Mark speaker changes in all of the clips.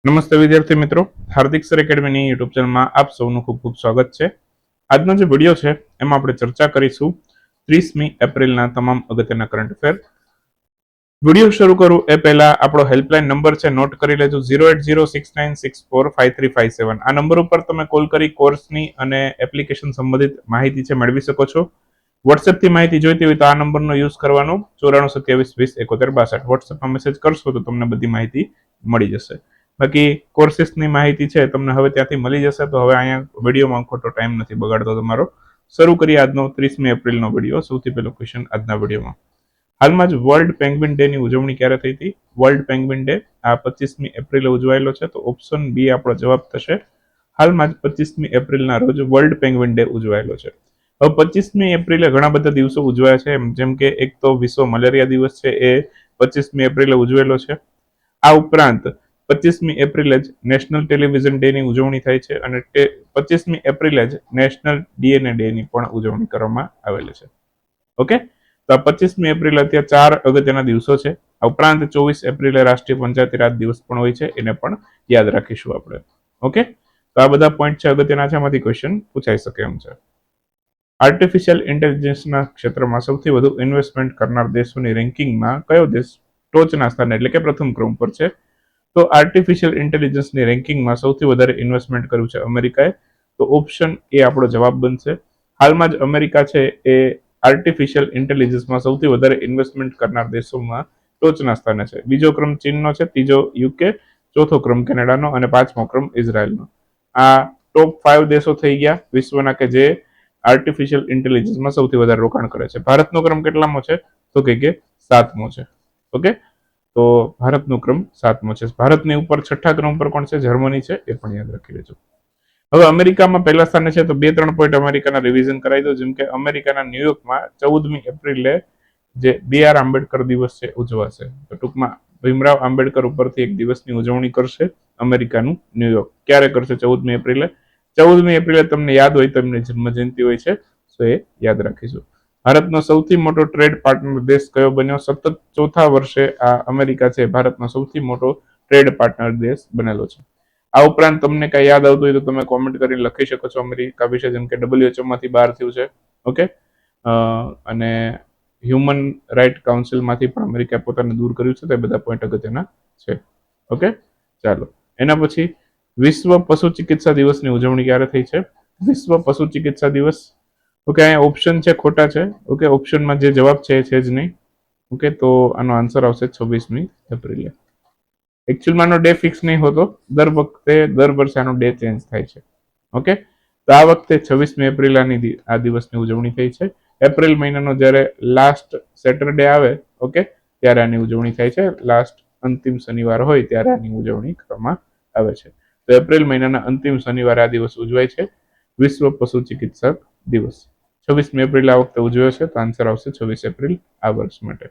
Speaker 1: નમસ્તે વિદ્યાર્થી મિત્રો, હાર્દિક સર એકેડમીની યુટ્યુબ ચેનલમાં આપ સૌનું ખૂબ ખૂબ સ્વાગત છે. આજનો જે વિડીયો છે એમાં આપણે ચર્ચા કરીશું 30મી એપ્રિલના તમામ અગત્યના કરંટ અફેર. વિડીયો શરૂ કરું એ પહેલા આપણો હેલ્પલાઇન નંબર છે, નોટ કરી લેજો 08069645357. આ નંબર ઉપર તમે કોલ કરી કોર્સની અને એપ્લિકેશન સંબંધિત માહિતી છે મેળવી શકો છો. વોટ્સએપથી માહિતી જોઈતી હોય તો આ નંબરનો યુઝ કરવાનો 9427207162. વોટ્સએપમાં મેસેજ કરશો તો તમને બધી માહિતી મળી જશે. બાકી કોર્સીસની માહિતી છે તમને હવે ત્યાંથી મળી જશે. તો હવે અહીંયા વિડીયોમાં ખોટો ટાઈમ નથી બગાડતો તમારો. શરૂ કરીએ આજનો 30મી એપ્રિલનો વિડીયો. સૌથી પહેલો ક્વેશ્ચન આજના વિડીયોમાં, હાલમાં જ વર્લ્ડ પેંગ્વિન ડે ની ઉજવણી ક્યારે થઈ હતી? વર્લ્ડ પેંગ્વિન ડે આ 25મી એપ્રિલે ઉજવાયેલો છે. તો ઓપ્શન બી આપણો જવાબ થશે. હાલમાં જ 25મી એપ્રિલના રોજ વર્લ્ડ પેંગ્વિન ડે ઉજવાયેલો છે. હવે 25મી એપ્રિલે ઘણા બધા દિવસો ઉજવાયા છે, જેમ કે એક તો વિશ્વ મલેરિયા દિવસ છે, એ 25મી એપ્રિલે ઉજવેલો છે. આ ઉપરાંત 25મી એપ્રિલે જ નેશનલ ટેલિવિઝન ડે ની ઉજવણી થાય છે અને 25મી એપ્રિલે જ નેશનલ ડીએનએ ડે ની પણ ઉજવણી કરવામાં આવેલી છે. ઓકે, તો આ 25મી એપ્રિલ અત્યારે 4 અગત્યના દિવસો છે. આ ઉપરાંત 24 એપ્રિલે રાષ્ટ્રીય પંચાયતી રાજ દિવસ પણ હોય છે, એને પણ યાદ રાખીશું આપણે. ઓકે, તો આ બધા પોઈન્ટ છે અગત્યના છે, આમાંથી ક્વેશ્ચન પૂછાઈ શકે એમ છે. આર્ટિફિશિયલ ઇન્ટેલિજન્સના ક્ષેત્રમાં સૌથી વધુ ઇન્વેસ્ટમેન્ટ કરનાર દેશોની રેન્કિંગમાં કયો દેશ ટોચના સ્થાને એટલે કે પ્રથમ ક્રમ પર છે? તો આર્ટિફિશિયલ ઇન્ટેલિજન્સની રેન્કિંગમાં સૌથી વધારે ઇન્વેસ્ટમેન્ટ કર્યું છે અમેરિકાએ. તો ઓપ્શન એ આપણો જવાબ બનશે. હાલમાં જ અમેરિકા છે એ આર્ટિફિશિયલ ઇન્ટેલિજન્સમાં સૌથી વધારે ઇન્વેસ્ટમેન્ટ કરનાર દેશોમાં ટોચના સ્થાને છે. બીજો ક્રમ ચીનનો છે, ત્રીજો યુકે, ચોથો ક્રમ કેનેડાનો અને પાંચમો ક્રમ ઇઝરાયલનો. આ ટોપ 5 દેશો થઈ ગયા વિશ્વના કે જે આર્ટિફિશિયલ ઇન્ટેલિજન્સમાં સૌથી વધારે રોકાણ કરે છે. ભારતનો ક્રમ કેટલામો છે? તો કે 7મો છે. ઓકે, તો ભારતનો ક્રમ 7મો છે. ભારતની ઉપર 6ઠ્ઠા ક્રમ પર કોણ છે? જર્મની છે, એ પણ યાદ રાખી લેજો. હવે અમેરિકામાં પહેલા સ્થાને છે, તો 2-3 પોઈન્ટ અમેરિકાના રિવિઝન કરાવી દો. જેમ કે અમેરિકાના ન્યુયોર્કમાં 14મી એપ્રિલે જે BR આંબેડકર દિવસ છે ઉજવાશે. તો ટૂંકમાં ભીમરાવ આંબેડકર ઉપરથી એક દિવસની ઉજવણી કરશે અમેરિકાનું ન્યુયોર્ક. ક્યારે કરશે? 14મી એપ્રિલે. 14મી એપ્રિલે તમને યાદ હોય તો એમની જન્મ જયંતિ હોય છે, તો એ યાદ રાખીશું. ભારતનો સૌથી મોટો ટ્રેડ પાર્ટનર દેશ કયો બન્યો? સતત 4થા વર્ષે આ અમેરિકા છે ભારતનો સૌથી મોટો ટ્રેડ પાર્ટનર દેશ બનેલો છે. આ ઉપરાંત તમને કઈ યાદ આવતું હોય તો તમે કોમેન્ટ કરીને લખી શકો છો અમેરિકા વિશે. જેમ કે WHO માંથી બહાર થયું છે. ઓકે, અને હ્યુમન રાઇટ કાઉન્સિલમાંથી પણ અમેરિકાએ પોતાને દૂર કર્યું છે. તો એ બધા પોઈન્ટ અગત્યના છે. ઓકે, ચાલો એના પછી વિશ્વ પશુ ચિકિત્સા દિવસની ઉજવણી ક્યારે થઈ છે? વિશ્વ પશુ ચિકિત્સા દિવસ, ઓકે, અહીંયા ઓપ્શન છે ખોટા છે. ઓકે, ઓપ્શનમાં જે જવાબ છે એ છે જ નહીં. ઓકે, તો આનો આન્સર આવશે 26મી એપ્રિલે. એકચ્યુઅલમાં આનો ડે ફિક્સ નહીં હોતો, દર વર્ષે આનો ડે ચેન્જ થાય છે. ઓકે, તો આ વખતે 26મી એપ્રિલ આ દિવસની ઉજવણી થઈ છે. એપ્રિલ મહિનાનો જ્યારે લાસ્ટ સેટરડે આવે, ઓકે, ત્યારે આની ઉજવણી થાય છે. લાસ્ટ અંતિમ શનિવાર હોય ત્યારે આની ઉજવણી કરવામાં આવે છે. તો એપ્રિલ મહિનાના અંતિમ શનિવારે આ દિવસ ઉજવાય છે, વિશ્વ પશુ ચિકિત્સક દિવસ. 26મી એપ્રિલ આ વખતે ઉજવ્યો છે, તો આન્સર આવશે 26 એપ્રિલ આ વર્ષ માટે.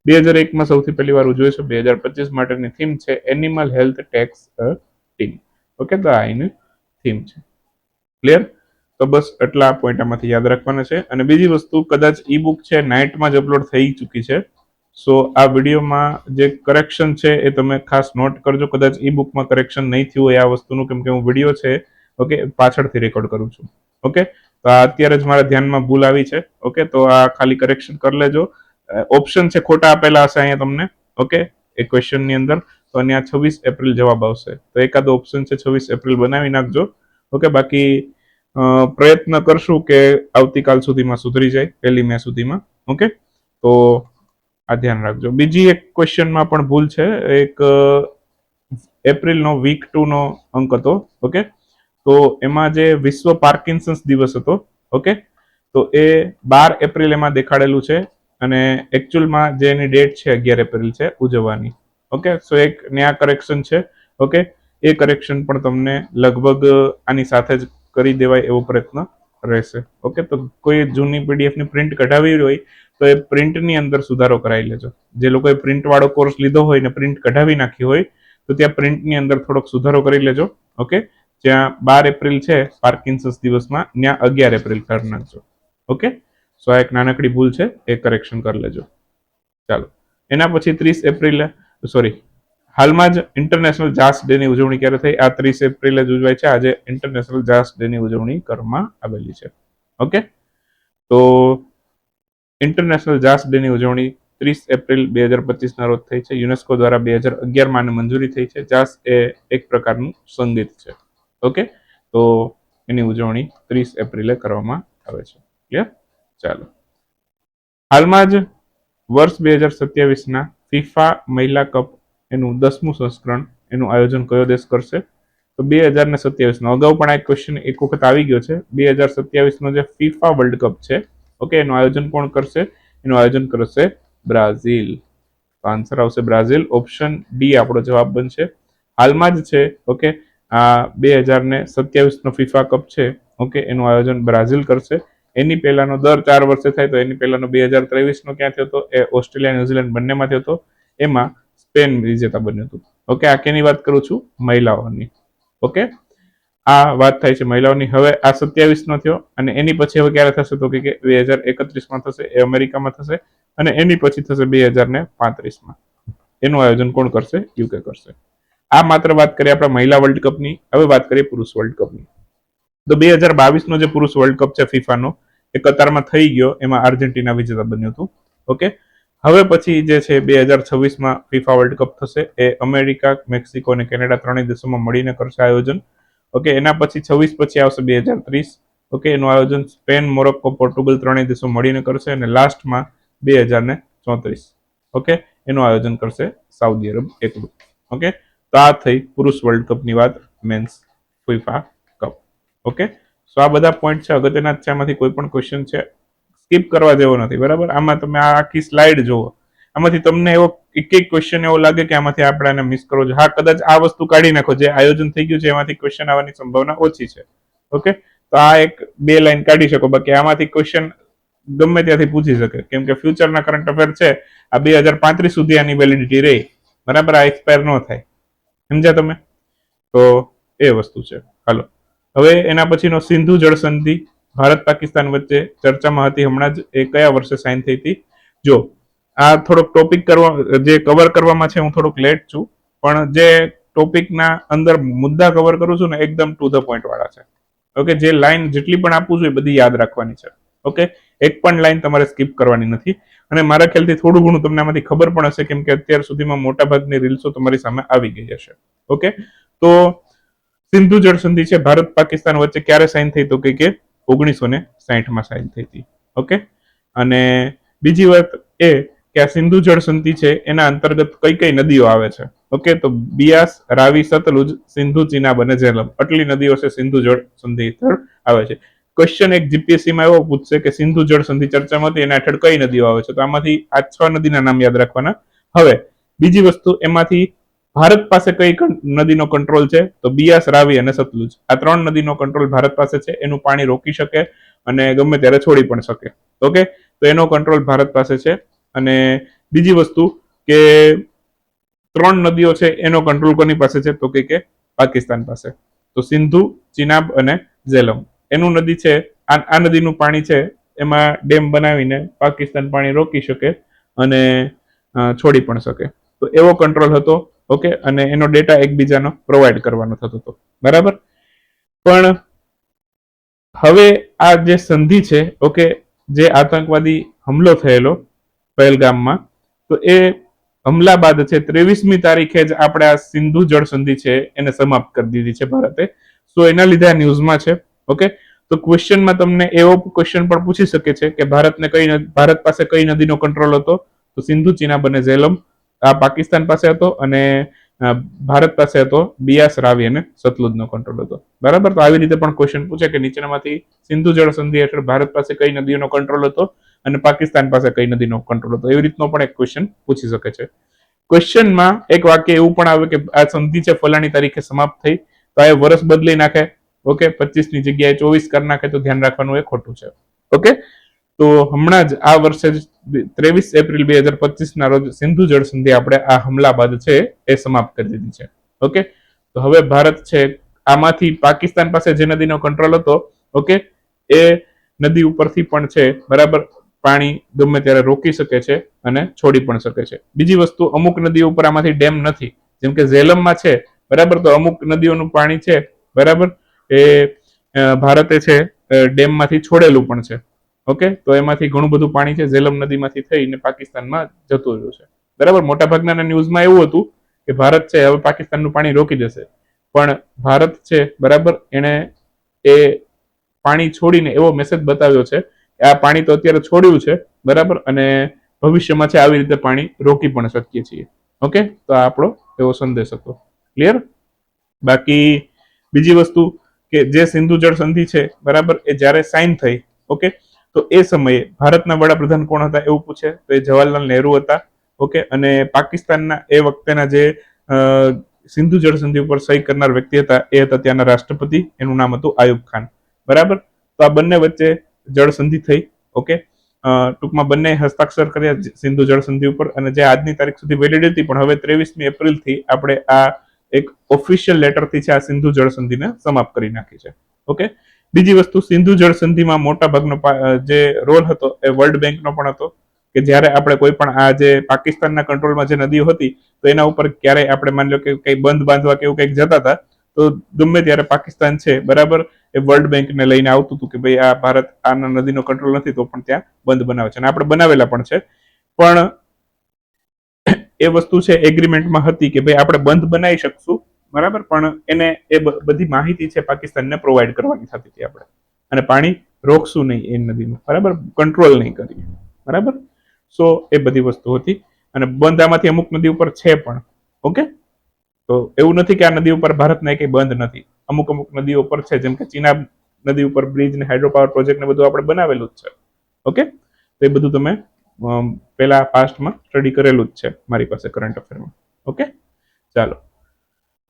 Speaker 1: 2001માં સૌથી પહેલી વાર ઉજવ્યો છે. 2025 માટેની થીમ છે animal health tax team. Okay, તો આ એની થીમ છે. ક્લિયર? તો બસ એટલા પોઈન્ટ આમાંથી યાદ રાખવાના છે. અને બીજી વસ્તુ, કદાચ ઈ બુક છે નાઇટમાં જ અપલોડ થઈ ચૂકી છે. સો આ વિડીયોમાં જે કરેક્શન છે એ તમે ખાસ નોટ કરજો. કદાચ ઈ બુકમાં કરેક્શન નહીં થયું હોય આ વસ્તુનું, કેમ કે હું વિડીયો છે ઓકે પાછળથી રેકોર્ડ કરું છું. ઓકે, તો આ અત્યારે જ મારા ધ્યાનમાં ભૂલ આવી છે. ઓકે, તો આ ખાલી કરેક્શન કરી લેજો. ઓપ્શન છે ખોટા આપેલા હશે અહીંયા તમને. ઓકે, એ ક્વેશ્ચનની અંદર તો અહીંયા 26 એપ્રિલ જવાબ આવશે. તો એકાદો ઓપ્શન છે 26 એપ્રિલ બનાવી નાખજો. ઓકે, બાકી પ્રયત્ન કરશું કે આવતીકાલ સુધીમાં સુધરી જાય, 1 મે સુધીમાં. ઓકે, તો આ ધ્યાન રાખજો. બીજી એક ક્વેશ્ચનમાં પણ ભૂલ છે. એક એપ્રિલનો વીક 2 નો અંક હતો. ઓકે, તો એમાં જે વિશ્વ પાર્કિન્સન્સ દિવસ હતો, ઓકે, તો એ 12 એપ્રિલ એમાં દેખાડેલું છે અને એકચ્યુઅલમાં જે એની ડેટ છે 11 એપ્રિલ છે ઉજવવાની. ઓકે, સો એક ન્યા કરેક્શન છે. ઓકે, એ કરેક્શન પણ તમને લગભગ આની સાથે જ કરી દેવાય એવો પ્રયત્ન રહેશે. ઓકે, તો કોઈ જૂની પીડીએફની પ્રિન્ટ કઢાવી હોય તો એ પ્રિન્ટની અંદર સુધારો કરાવી લેજો. જે લોકોએ પ્રિન્ટ વાળો કોર્સ લીધો હોય ને પ્રિન્ટ કઢાવી નાખી હોય તો ત્યાં પ્રિન્ટની અંદર થોડોક સુધારો કરી લેજો. ઓકે, જ્યાં 12 એપ્રિલ છે પાર્કિન્સન્સ દિવસમાં, ત્યાં 11 એપ્રિલ કરી નાખજો. ઓકે, સો આ એક નાનકડી ભૂલ છે, એ કરેક્શન કરી લેજો. ચાલો, એના પછી 30 એપ્રિલે હાલમાં જ ઇન્ટરનેશનલ જાસ ડે ની ઉજવણી ક્યારે થઈ? આ 30 એપ્રિલે જ ઉજવાય છે. આજે ઇન્ટરનેશનલ જાસ ડે ની ઉજવણી કરવામાં આવેલી છે. ઓકે, તો ઇન્ટરનેશનલ જાસ ડે ની ઉજવણી 30 એપ્રિલ 2025 ના રોજ થઈ છે. યુનેસ્કો દ્વારા 2011 માં મંજૂરી થઈ છે. જાસ એ એક પ્રકારનું સંગીત છે. ઓકે, તો એની ઉજવણી 30 એપ્રિલે કરવામાં આવે છે. ક્લિયર? ચાલો, હાલમાં જ વર્ષ 2027 ફીફા મહિલા કપ એનું 10મું સંસ્કરણ એનું આયોજન કયો દેશ કરશે? તો 2027 અગાઉ પણ આ ક્વેશ્ચન એક વખત આવી ગયો છે. 2027 જે ફીફા વર્લ્ડ કપ છે, ઓકે, એનું આયોજન કોણ કરશે? એનું આયોજન કરશે બ્રાઝિલ. તો આન્સર આવશે બ્રાઝિલ. ઓપ્શન ડી આપણો જવાબ બનશે. હાલમાં જ છે, ઓકે, આ 2027 ફીફા કપ છે, ઓકે, એનું આયોજન બ્રાઝિલ કરશે. એની પહેલાનો દર 4 વર્ષે થાય, તો એની પહેલાનો 2023 ક્યાં થયો હતો? એ ઓસ્ટ્રેલિયા ન્યુઝીલેન્ડ બંનેમાં થયો હતો. એમાં સ્પેન વિજેતા બન્યું હતું. ઓકે, આ કેની વાત કરું છું? મહિલાઓની. ઓકે, આ વાત થાય છે મહિલાઓની. હવે આ 27 થયો અને એની પછી હવે ક્યારે થશે? તો કે 2031 થશે. એ અમેરિકામાં થશે અને એની પછી થશે 2035. એનું આયોજન કોણ કરશે? યુકે કરશે. આ માત્ર વાત કરીએ આપણા મહિલા વર્લ્ડ કપની. હવે વાત કરીએ પુરુષ વર્લ્ડ કપની. તો 2022 જે પુરુષ વર્લ્ડ કપ છે ફીફાનો, એ કતારમાં થઈ ગયો. એમાં આર્જેન્ટિના વિજેતા બન્યું હતું. ઓકે, હવે પછી જે છે 2026 ફીફા વર્લ્ડ કપ થશે. એ અમેરિકા, મેક્સિકો અને કેનેડા ત્રણેય દેશોમાં મળીને કરશે આયોજન. ઓકે, એના પછી 26 પછી આવશે 2030. ઓકે, એનું આયોજન સ્પેન, મોરોક્કો, પોર્ટુગલ ત્રણેય દેશો મળીને કરશે અને લાસ્ટમાં 2034, ઓકે, એનું આયોજન કરશે સાઉદી અરબ એકલું. ઓકે, તો આ થઈ પુરુષ વર્લ્ડ કપની વાત, મેન્સ ફીફા કપ. ઓકે, સો આ બધા પોઈન્ટ છે, અગત્યના છે. આમાંથી કોઈ પણ ક્વેશ્ચન છે સ્કીપ કરવા જેવો નથી. બરાબર, આમાં તમે આ આખી સ્લાઇડ જુઓ. આમાંથી તમને એવો એક ક્વેશ્ચન એવો લાગે કે આમાંથી આપણે આને મિસ કરવો છે, હા, કદાચ આ વસ્તુ કાઢી નાખો, જે આયોજન થઈ ગયું છે એમાંથી ક્વેશ્ચન આવવાની સંભાવના ઓછી છે. ઓકે, તો આ એક બે લાઈન કાઢી શકો. બાકી આમાંથી ક્વેશ્ચન ગમે ત્યાંથી પૂછી શકે, કેમ કે ફ્યુચરના કરંટ અફેર છે. આ 2035 સુધી આની વેલિડિટી રહી. બરાબર, આ એક્સપાયર ન થાય. સમજ્યા તમે? તો એ વસ્તુ છે. હાલો, હવે એના પછીનો સિંધુ જળ સંધિ ભારત પાકિસ્તાન વચ્ચે ચર્ચામાં હતી હમણાં જ. એ કયા વર્ષે સાઇન થઈ હતી? જો આ થોડોક ટોપિક જે કવર કરવામાં છે, હું થોડુંક લેટ છું, પણ જે ટોપિકના અંદર મુદ્દા કવર કરું છું ને, એકદમ ટુ ધ પોઈન્ટ વાળા છે. ઓકે, જે લાઈન જેટલી પણ આપું છું એ બધી યાદ રાખવાની છે. ઓકે, એક પણ લાઈન તમારે સ્કીપ કરવાની નથી. અને મારા ખ્યાલથી થોડું ઘણું તમને આમાંથી ખબર પણ હશે, કેમ કે અત્યાર સુધીમાં મોટાભાગની રીલ્સો તમારી સામે આવી ગઈ હશે. ઓકે, તો સિંધુ જળ સંધિ છે ભારત પાકિસ્તાન વચ્ચે ક્યારે સાઇન થઈ? તો કે 1960 સાઇન થઈ હતી. ઓકે, અને બીજી વાત એ કે આ સિંધુ જળ સંધિ છે એના અંતર્ગત કઈ કઈ નદીઓ આવે છે? ઓકે, તો બિયાસ, રાવી, સતલુજ, સિંધુ, ચિનાબ અને ઝેલમ, આટલી નદીઓ છે સિંધુ જળ સંધિ હેઠળ આવે છે. ક્વેશ્ચન એક જીપીએસસીમાં એવો પૂછશે કે સિંધુ જળ સંધિ ચર્ચામાં હતી એના હેઠળ કઈ નદીઓ આવે છે? તો આમાંથી આ 6 નદીના નામ યાદ રાખવાના. હવે બીજી વસ્તુ, એમાંથી ભારત પાસે કઈ નદીનો કંટ્રોલ છે? તો બિયાસ, રાવી અને સતલુજ. આ 3 નદીનો કંટ્રોલ ભારત પાસે છે. એનું પાણી રોકી શકે અને ગમે ત્યારે છોડી પણ શકે. ઓકે, તો એનો કંટ્રોલ ભારત પાસે છે. અને બીજી વસ્તુ કે 3 નદીઓ છે એનો કંટ્રોલ કોની પાસે છે? તો કે પાકિસ્તાન પાસે. તો સિંધુ, ચિનાબ અને ઝેલમ. એનું નદી છે, આ નદીનું પાણી છે, એમાં ડેમ બનાવીને પાકિસ્તાન પાણી રોકી શકે અને છોડી પણ શકે. તો એવો કંટ્રોલ હતો. ઓકે, અને એનો ડેટા એકબીજાનો પ્રોવાઈડ કરવાનો થતો હતો. બરાબર, પણ હવે આ જે સંધિ છે, ઓકે, જે આતંકવાદી હુમલો થયેલો પહેલગામમાં, તો એ હમલા બાદ છે 23મી તારીખે જ આપણે આ સિંધુ જળ સંધિ છે એને સમાપ્ત કરી દીધી છે ભારતે. તો એના લીધે આ ન્યૂઝમાં છે. ઓકે, તો ક્વેશ્ચનમાં તમને એવો ક્વેશ્ચન પણ પૂછી શકે છે કે ભારત પાસે કઈ નદીનો કંટ્રોલ હતો? તો સિંધુ, ચિનાબ અને ઝેલમ. આ પાકિસ્તાન પાસે હતો અને ભારત પાસે હતો બિયાસ, રાવી અને સતલુજનો કંટ્રોલ હતો. બરાબર, તો આવી રીતે પણ ક્વેશ્ચન પૂછે કે નીચેનામાંથી સિંધુ જળ સંધિ હેઠળ ભારત પાસે કઈ નદીનો કંટ્રોલ હતો અને પાકિસ્તાન પાસે કઈ નદીનો કંટ્રોલ હતો. એવી રીતનો પણ એક ક્વેશ્ચન પૂછી શકે છે. ક્વેશ્ચનમાં એક વાક્ય એવું પણ આવે કે આ સંધિ છે ફલાણી તારીખે સમાપ્ત થઈ, તો આ વર્ષ બદલી નાખે. ઓકે, 25 ની જગ્યાએ 24 કરી નાખે, તો ધ્યાન રાખવાનું એ ખોટું છે. ઓકે, તો હમણાં જ આ વર્ષે 23 એપ્રિલ 2025 ના રોજ સિંધુ જળ સંધિ આપણે આ હમલા બાદ છે એ સમાપ્ત કરી દીધી છે. ઓકે, તો હવે ભારત છે આમાંથી પાકિસ્તાન પાસે જે નદીનો કંટ્રોલ હતો, ઓકે, એ નદી ઉપરથી પણ છે, બરાબર, પાણી ગમે ત્યારે રોકી શકે છે અને છોડી પણ શકે છે. બીજી વસ્તુ, અમુક નદીઓ ઉપર આમાંથી ડેમ નથી, જેમ કે ઝેલમમાં છે, બરાબર, તો અમુક નદીઓનું પાણી છે, બરાબર, એ ભારતે છે ડેમમાંથી છોડેલું પણ છે. ઓકે, તો એમાંથી ઘણું બધું પાણી છે ઝેલમ નદીમાંથી થઈને પાકિસ્તાનમાં જતું રહ્યું છે, બરાબર. મોટા ભાગના ન્યૂઝમાં એવું હતું કે ભારત છે હવે પાકિસ્તાનનું પાણી રોકી દેશે, પણ ભારત છે, બરાબર, એને એ પાણી છોડીને એવો મેસેજ બતાવ્યો છે કે આ પાણી તો અત્યારે છોડ્યું છે, બરાબર, અને ભવિષ્યમાં છે આવી રીતે પાણી રોકી પણ શકીએ છીએ. ઓકે, તો આ આપણો એવો સંદેશ હતો. ક્લિયર? બાકી બીજી વસ્તુ કે જે સિંધુ જળ સંધિ છે, બરાબર, એ જ્યારે સાઇન થઈ, ઓકે, તો એ સમયે ભારતના વડાપ્રધાન કોણ હતા એવું પૂછે તો એ જવાહરલાલ નહેરુ હતા. ઓકે, અને પાકિસ્તાનના એ વખતેના જે સિંધુ જળ સંધિ ઉપર સહી કરનાર વ્યક્તિ હતા એ હતા ત્યાંના રાષ્ટ્રપતિ, એનું નામ હતું આયુબ ખાન, બરાબર. તો આ બંને વચ્ચે જળ સંધિ થઈ. ઓકે, ટૂંકમાં બંને હસ્તાક્ષર કર્યા સિંધુ જળ સંધિ ઉપર, અને જે આજની તારીખ સુધી વેલિડ હતી, પણ હવે 23મી એપ્રિલથી આપણે આ એક ઓફિશિયલ લેટરથી છે આ સિંધુ જળ સંધિને સમાપ્ત કરી નાખી છે. ઓકે, બીજી વસ્તુ, સિંધુ જળ સંધિમાં મોટા ભાગનો જે રોલ હતો એ વર્લ્ડ બેંકનો પણ હતો, કે જ્યારે આપણે કોઈ પણ આ જે પાકિસ્તાનના કંટ્રોલમાં જે નદીઓ હતી તો એના ઉપર ક્યારેય આપણે માની લો કે કંઈ બંધ બાંધવા કે એવું કંઈક જતા હતા તો ગમે ત્યારે પાકિસ્તાન છે, બરાબર, એ વર્લ્ડ બેંકને લઈને આવતું હતું કે ભાઈ આ ભારત આના નદીનો કંટ્રોલ નથી તો પણ ત્યાં બંધ બનાવે છે, અને આપણે બનાવેલા પણ છે. પણ એ વસ્તુ છે એગ્રીમેન્ટમાં હતી કે ભાઈ આપણે બંધ બનાવી શકશું, બરાબર, પણ એને એ બધી માહિતી છે પાકિસ્તાનને પ્રોવાઈડ કરવાની થતી હતી આપણે, અને પાણી રોકશું નહીં એ નદીનું, બરાબર, કંટ્રોલ નહીં કરીએ, બરાબર. સો એ બધી વસ્તુ હતી, અને બંધ આમાંથી અમુક નદી ઉપર છે પણ. ઓકે, તો એવું નથી કે આ નદી ઉપર ભારતને કંઈ બંધ નથી, અમુક અમુક નદીઓ ઉપર છે, જેમ કે ચિનાબ નદી ઉપર બ્રિજ ને હાઇડ્રો પાવર પ્રોજેક્ટ ને બધું આપણે બનાવેલું જ છે. ઓકે, તો એ બધું તમે પેલા પાસ્ટમાં સ્ટડી કરેલું જ છે મારી પાસે કરંટ અફેરમાં. ઓકે, ચાલો.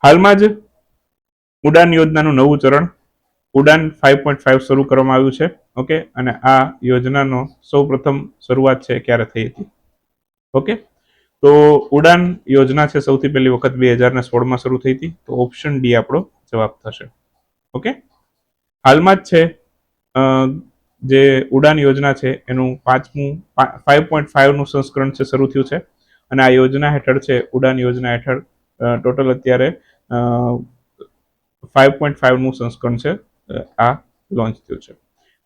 Speaker 1: હાલમાં જ ઉડાન યોજનાનું નવું ચરણ ઉડાન 5.5 શરૂ કરવામાં આવ્યું છે. ઓકે, અને આ યોજનાનો સૌ પ્રથમ શરૂઆત છે ક્યારે થઈ હતી? ઓકે, તો ઉડાન યોજના છે સૌથી પહેલી વખત 2016માં શરૂ થઈ હતી, તો ઓપ્શન ડી આપણો જવાબ થશે. ઓકે, હાલમાં જ છે જે ઉડાન યોજના છે એનું 5.5નું સંસ્કરણ છે શરૂ થયું છે, અને આ યોજના હેઠળ છે, ઉડાન યોજના હેઠળ ટોટલ અત્યારે 5.5નું સંસ્કરણ છે આ લોન્ચ થયું છે.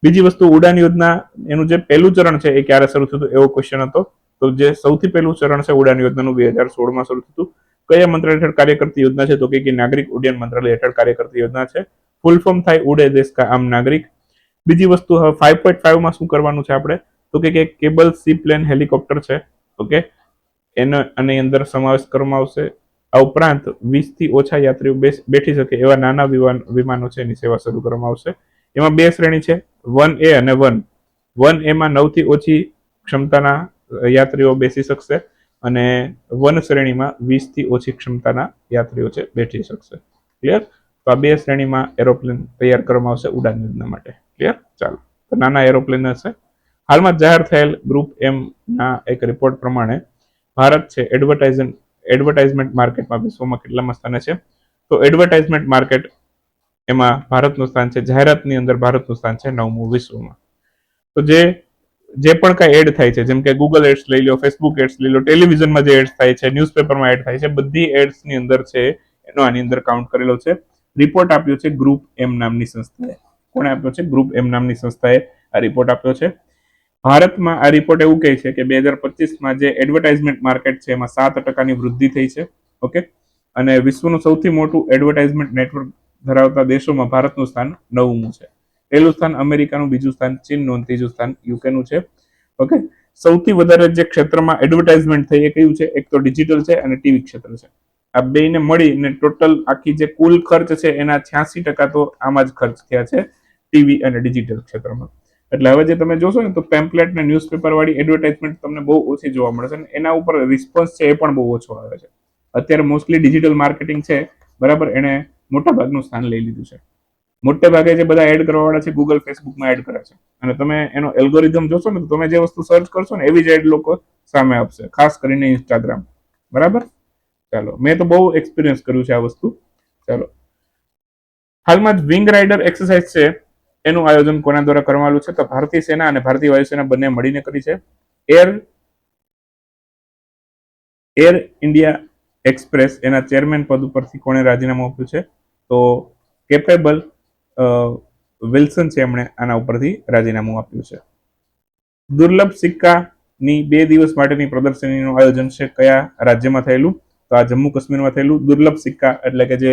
Speaker 1: બીજી વસ્તુ, ઉડાન યોજના એનું જે પહેલું ચરણ છે એ ક્યારે શરૂ થયું હતું એવો ક્વેશ્ચન હતો. તો જે સૌથી પહેલું ચરણ છે ઉડાન યોજનાનું 2016માં શરૂ થયું. કયા મંત્રાલય હેઠળ કાર્ય કરતી યોજના છે? તો કે નાગરિક ઉડ્ડયન મંત્રાલય હેઠળ કાર્ય કરતી યોજના છે. ફૂલ ફોર્મ થાય ઉડે દેશ કા આમ નાગરિક. બીજી વસ્તુ, હવે 5.5માં શું કરવાનું છે આપણે? તો કે કેબલ સી પ્લેન હેલિકોપ્ટર છે. ઓકે, એનો આની અંદર સમાવેશ કરવામાં આવશે. આ ઉપરાંત 20 થી ઓછા યાત્રીઓ બેઠી શકે એવા નાના વિમાનો છે એની સેવા શરૂ કરવામાં આવશે. એમાં બે શ્રેણી છે, 1A અને 1 એમાં 9 થી ઓછી ક્ષમતાના યાત્રીઓ બેસી શકશે, અને 1 શ્રેણીમાં 20 થી ઓછી ક્ષમતાના યાત્રીઓ છે બેઠી શકશે. ક્લિયર? તો આ બે શ્રેણીમાં એરોપ્લેન તૈયાર કરવામાં આવશે ઉડાન યોજના માટે. ક્લિયર? ચાલો, તો નાના એરોપ્લેન હશે. હાલમાં જાહેર થયેલ ગ્રુપ એમ ના એક રિપોર્ટ પ્રમાણે ભારત છે એડવર્ટાઇઝમેન્ટ માર્કેટમાં વિશ્વમાં કેટલામાં સ્થાને છે? તો એડવર્ટાઇઝમેન્ટ માર્કેટ એમાં ભારતનું સ્થાન છે, જાહેરાતની અંદર ભારતનું સ્થાન છે 9મું વિશ્વમાં. તો જે પણ કાંઈ એડ થાય છે, જેમ કે ગૂગલ એડ્સ લઈ લો, ફેસબુક એડ્સ લઈ લો, ટેલિવિઝનમાં જે એડ્સ થાય છે, ન્યૂઝપેપરમાં એડ થાય છે, બધી એડ્સની અંદર છે એનો આની અંદર કાઉન્ટ કરેલો છે. રિપોર્ટ આપ્યો છે ગ્રુપ એમ નામની સંસ્થાએ. કોણે આપ્યો છે? ગ્રુપ એમ નામની સંસ્થાએ આ રિપોર્ટ આપ્યો છે. ભારતમાં આ રિપોર્ટ એવું કહે છે કે 2025માં જે એડવર્ટાઇઝમેન્ટ માર્કેટ છે એમાં 7% વૃદ્ધિ થઈ છે. ઓકે, અને વિશ્વનું સૌથી મોટું એડવર્ટાઇઝમેન્ટ નેટવર્ક ધરાવતા દેશોમાં ભારતનું સ્થાન 9મું છે. પહેલું સ્થાન અમેરિકાનું, બીજું સ્થાન ચીનનું, ત્રીજું સ્થાન યુકેનું છે. ઓકે, સૌથી વધારે જે ક્ષેત્રમાં એડવર્ટાઇઝમેન્ટ થઈ એ કયું છે? એક તો ડિજિટલ છે અને ટીવી ક્ષેત્ર છે. આ બેને મળીને ટોટલ આખી જે કુલ ખર્ચ છે એના 86% તો આમાં જ ખર્ચ થયા છે ટીવી અને ડિજિટલ ક્ષેત્રમાં. એટલે હવે જે તમે જોશો ને તો પેમ્પલેટ ને ન્યૂઝપેપર વાળી એડવર્ટાઇઝમેન્ટ તમને બહુ ઓછી જોવા મળે છે, અને એના ઉપર રિસ્પોન્સ છે એ પણ બહુ ઓછો આવે છે. અત્યારે મોસ્ટલી ડિજિટલ માર્કેટિંગ છે, બરાબર, એને મોટા ભાગનું સ્થાન લઈ લીધું છે. મોટે ભાગે જે બધા એડ કરવાવાળા છે ગૂગલ, ફેસબુકમાં એડ કરે છે, અને તમે એનો એલ્ગોરિધમ જોશો ને તો તમે જે વસ્તુ સર્ચ કરશો ને એવી જ એડ લોકો સામે આપશે, ખાસ કરીને ઇન્સ્ટાગ્રામ. બરાબર, ચાલો, મેં તો બહુ એક્સપિરિયન્સ કર્યું છે આ વસ્તુ. ચાલો, હાલમાં જ વિંગ રાઇડર એક્સરસાઇઝ છે એનું આયોજન કોના દ્વારા કરવામાં આવ્યું છે? તો ભારતીય સેના અને ભારતીય વાયુસેના બંને મળીને કરી છે. એર ઇન્ડિયા એક્સપ્રેસ એના ચેરમેન પદ ઉપરથી કોણે રાજીનામું આપ્યું છે? તો કેપેબલ વિલ્સન છે, એમણે આના ઉપરથી રાજીનામું આપ્યું છે. દુર્લભ સિક્કાની 2 દિવસ માટેની પ્રદર્શનીનું આયોજન છે કયા રાજ્યમાં થયેલું? તો આ જમ્મુ કાશ્મીરમાં થયેલું. દુર્લભ સિક્કા એટલે કે જે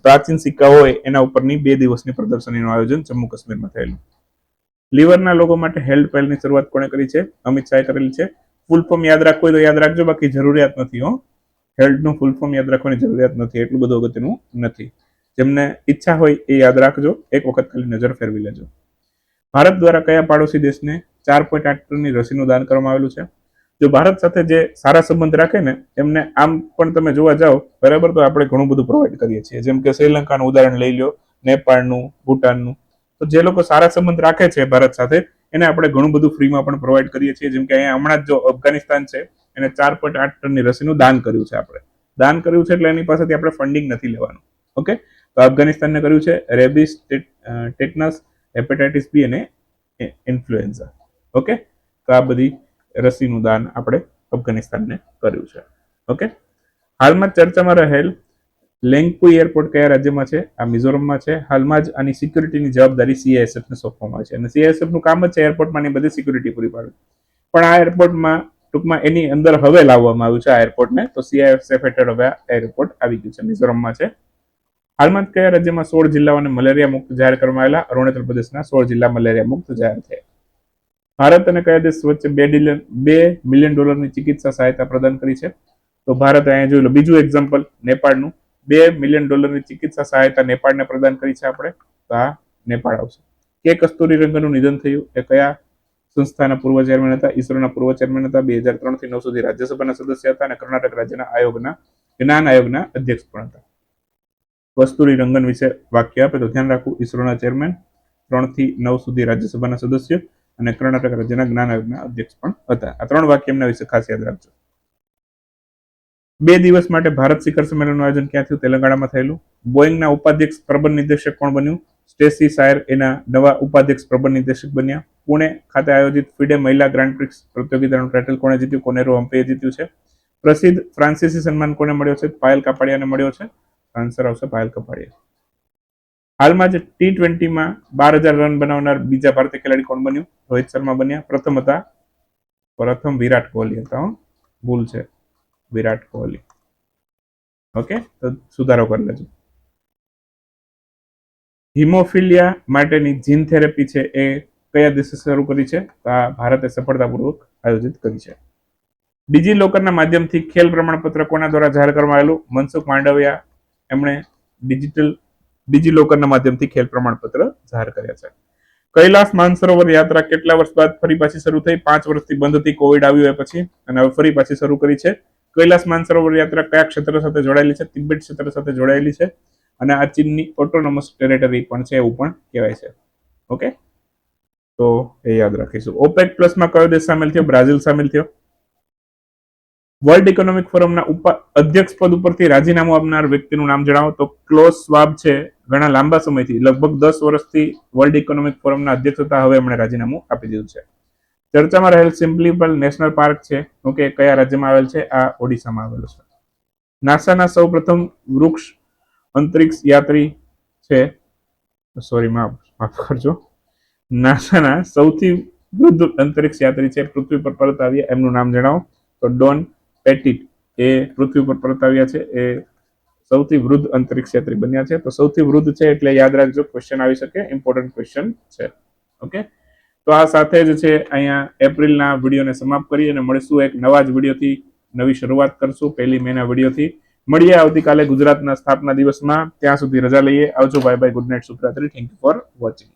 Speaker 1: પ્રાચીન સિક્કા હોય એના ઉપરની 2 દિવસની પ્રદર્શનીનું આયોજન જમ્મુ કાશ્મીરમાં થયેલું. લીવરના લોકો માટે હેલ્થ પહેલની શરૂઆત કોણે કરી છે? અમિત શાહે કરેલી છે. ફૂલ ફોર્મ યાદ રાખવું હોય તો યાદ રાખજો, બાકી જરૂરિયાત નથી હો. હેલ્થનું ફૂલ ફોર્મ યાદ રાખવાની જરૂરિયાત નથી, એટલું બધું અગત્યનું નથી. જેમને ઈચ્છા હોય એ યાદ રાખજો, એક વખત ખાલી નજર ફેરવી લેજો. ભારત દ્વારા કયા પાડોશી દેશને 4.8 ટનની રસીનું દાન કરવામાં આવેલું છે? જો ભારત સાથે જે સારા સંબંધ રાખે ને એમને આમ પણ તમે જોવા જાઓ બરાબર, તો આપણે ઘણું બધું પ્રોવાઈડ કરીએ છીએ. જેમ કે શ્રીલંકાનું ઉદાહરણ લઈ લો, નેપાળનું, ભૂટાનનું. તો જે લોકો સારા સંબંધ રાખે છે ભારત સાથે એને આપણે ઘણું બધું ફ્રીમાં પણ પ્રોવાઈડ કરીએ છીએ. જેમ કે અહીંયા હમણાં જ જો અફઘાનિસ્તાન છે એને 4.8 ટનની રસીનું દાન કર્યું છે. આપણે દાન કર્યું છે એટલે એની પાસેથી આપણે ફંડિંગ નથી લેવાનું. ઓકે, તો અફઘાનિસ્તાનને કર્યું છે રેબિસ, ટેટનસ, હેપેટાઇટિસ બી અને ઇન્ફ્લુએન્ઝા. ઓકે, તો આ બધી રસીનું દાન આપણે અફઘાનિસ્તાનને કર્યું છે. ઓકે, હાલમાં ચર્ચામાં રહેલ લેંગપુઈ એરપોર્ટ કયા રાજ્યમાં છે? આ મિઝોરમમાં છે. હાલમાં જ આની સિક્યુરિટીની જવાબદારી CISF ને સોંપવામાં આવી છે અને CISF નું કામ જ છે એરપોર્ટમાં બધી સિક્યુરિટી પૂરી પાડવી. પણ આ એરપોર્ટમાં ટૂંકમાં એની અંદર હવે લાવવામાં આવ્યું છે આ એરપોર્ટને, તો CISF હેઠળ હવે આ એરપોર્ટ આવી ગયું છે. મિઝોરમમાં છે. હાલમાં કયા રાજ્યમાં 16 જિલ્લાઓને મલેરિયા મુક્ત જાહેર કરવામાં આવેલા? અરુણાચલ પ્રદેશના 16 જિલ્લા મલેરિયા મુક્ત જાહેર થયા. ભારત અને કયા દેશ વચ્ચે $2 મિલિયન ચિકિત્સા સહાયતા પ્રદાન કરી છે? તો ભારત અહીંયા જોઈ લો બીજું એક્ઝામ્પલ નેપાળનું. $2 મિલિયન ચિકિત્સા સહાયતા નેપાળને પ્રદાન કરી છે આપણે, તો આ નેપાળ આવશે. કે કસ્તુરીરંગનનું નિધન થયું એ કયા સંસ્થાના પૂર્વ ચેરમેન હતા? ઈસરોના પૂર્વ ચેરમેન હતા. 2003 થી 9 સુધી રાજ્યસભાના સદસ્ય હતા અને કર્ણાટક રાજ્યના જ્ઞાન આયોગના અધ્યક્ષ પણ હતા. કસ્તુરી રંગન વિશે વાક્ય આપે તો ધ્યાન રાખવું, ઈસરોના ચેરમેન, 3 થી 9 સુધી રાજ્યસભાના સદસ્ય અને કર્ણાટક રાજ્યના જ્ઞાન આયોગના અધ્યક્ષ પણ હતા. આ 3 વાક્ય એમના વિશે ખાસ યાદ રાખજો. 2 દિવસ માટે ભારત શિખર સંમેલનનું આયોજન ક્યાં થયું? તેલંગાણામાં થયેલું. બોઈંગના ઉપાધ્યક્ષ પ્રબંધ નિદેશક કોણ બન્યું? સ્ટેસી શાયર એના નવા ઉપાધ્યક્ષ પ્રબંધ નિદેશક બન્યા. પુણે ખાતે આયોજિત ફિડે મહિલા ગ્રાન્ડ પ્રિક્સ પ્રતિયોગિતાનું ટાઇટલ કોણે જીત્યું? કોનેરો હમ્પીએ જીત્યું છે. પ્રસિદ્ધ ફ્રાન્સીસી સન્માન કોને મળ્યો છે? પાયલ કાપડિયાને મળ્યો છે. આન્સર આવશે પાયલ કાપડિયા. હાલમાં જ T20માં 12,000 રન બનાવનાર બીજા ભારતીય ખેલાડી કોણ બન્યું? રોહિત શર્મા બન્યા. પ્રથમ વિરાટ કોહલી હતા. ભૂલ છે, વિરાટ કોહલી. ઓકે, તો સુધારો કરી લેજો. હિમોફિલિયા માટેની જીન થેરેપી છે એ કયા દેશે શરૂ કરી છે? તો આ ભારતે સફળતાપૂર્વક આયોજિત કરી છે. ડિજી લોકરના માધ્યમથી ખેલ પ્રમાણપત્ર કોના દ્વારા જાહેર કરવામાં આવેલું? મનસુખ માંડવિયા, એમણે ડિજી લોકરના માધ્યમથી ખેલ પ્રમાણપત્ર જાહેર કર્યા છે. કૈલાસ માનસરોવર યાત્રા કેટલા વર્ષ બાદ ફરી પાછી શરૂ થઈ? 5 વર્ષથી બંધ હતી, કોવિડ આવ્યું એ પછી, અને હવે ફરી પાછી શરૂ કરી છે. કૈલાસ માનસરોવર યાત્રા કયા ક્ષેત્ર સાથે જોડાયેલી છે? તિબેટ ક્ષેત્ર સાથે જોડાયેલી છે અને આ ચીનની ઓટોનોમસ ટેરેટરી પણ છે એવું પણ કહેવાય છે. ઓકે, તો એ યાદ રાખીશું. ઓપેક પ્લસમાં કયો દેશ સામેલ થયો? બ્રાઝિલ સામેલ થયો. વર્લ્ડ ઇકોનોમિક ફોરમના અધ્યક્ષ પદ ઉપરથી રાજીનામું આપનાર વ્યક્તિનું નામ જણાવો. તો ક્લોઝ સ્વાબ છે, ઘણા લાંબા સમયથી લગભગ 10 વર્ષથી વર્લ્ડ ઇકોનોમિક ફોરમના અધ્યક્ષ હતા, હવે એમણે રાજીનામું આપી દીધું છે. ચર્ચામાં રહેલ સિમ્પલીપલ નેશનલ પાર્ક છે, ઓકે, કયા રાજ્યમાં આવેલ છે? આ ઓડિશામાં આવેલું છે. નાસાના સૌ પ્રથમ વૃક્ષ અંતરિક્ષ યાત્રી છે, માફ કરજો, નાસાના સૌથી વૃદ્ધ અંતરિક્ષ યાત્રી છે, પૃથ્વી પર પરત આવ્યા, એમનું નામ જણાવો. તો ડોન પેટિટ એ પૃથ્વી પર પરત આવ્યા છે, એ સૌથી વૃદ્ધ અંતરિક્ષ યાત્રી બન્યા છે. તો સૌથી વૃદ્ધ છે એટલે યાદ રાખજો, ક્વેશ્ચન આવી શકે, ઇમ્પોર્ટન્ટ ક્વેશ્ચન છે. ઓકે, તો આ સાથે જ છે અહીંયા એપ્રિલના વિડીયોને સમાપ્ત કરી અને મળીશું એક નવા જ વિડીયોથી. નવી શરૂઆત કરશું 1 મેના વિડીયોથી. મળીએ આવતીકાલે ગુજરાતના સ્થાપના દિવસમાં. ત્યાં સુધી રજા લઈએ. આવજો, બાય બાય, ગુડ નાઇટ, શુભરાત્રી. Thank you for watching.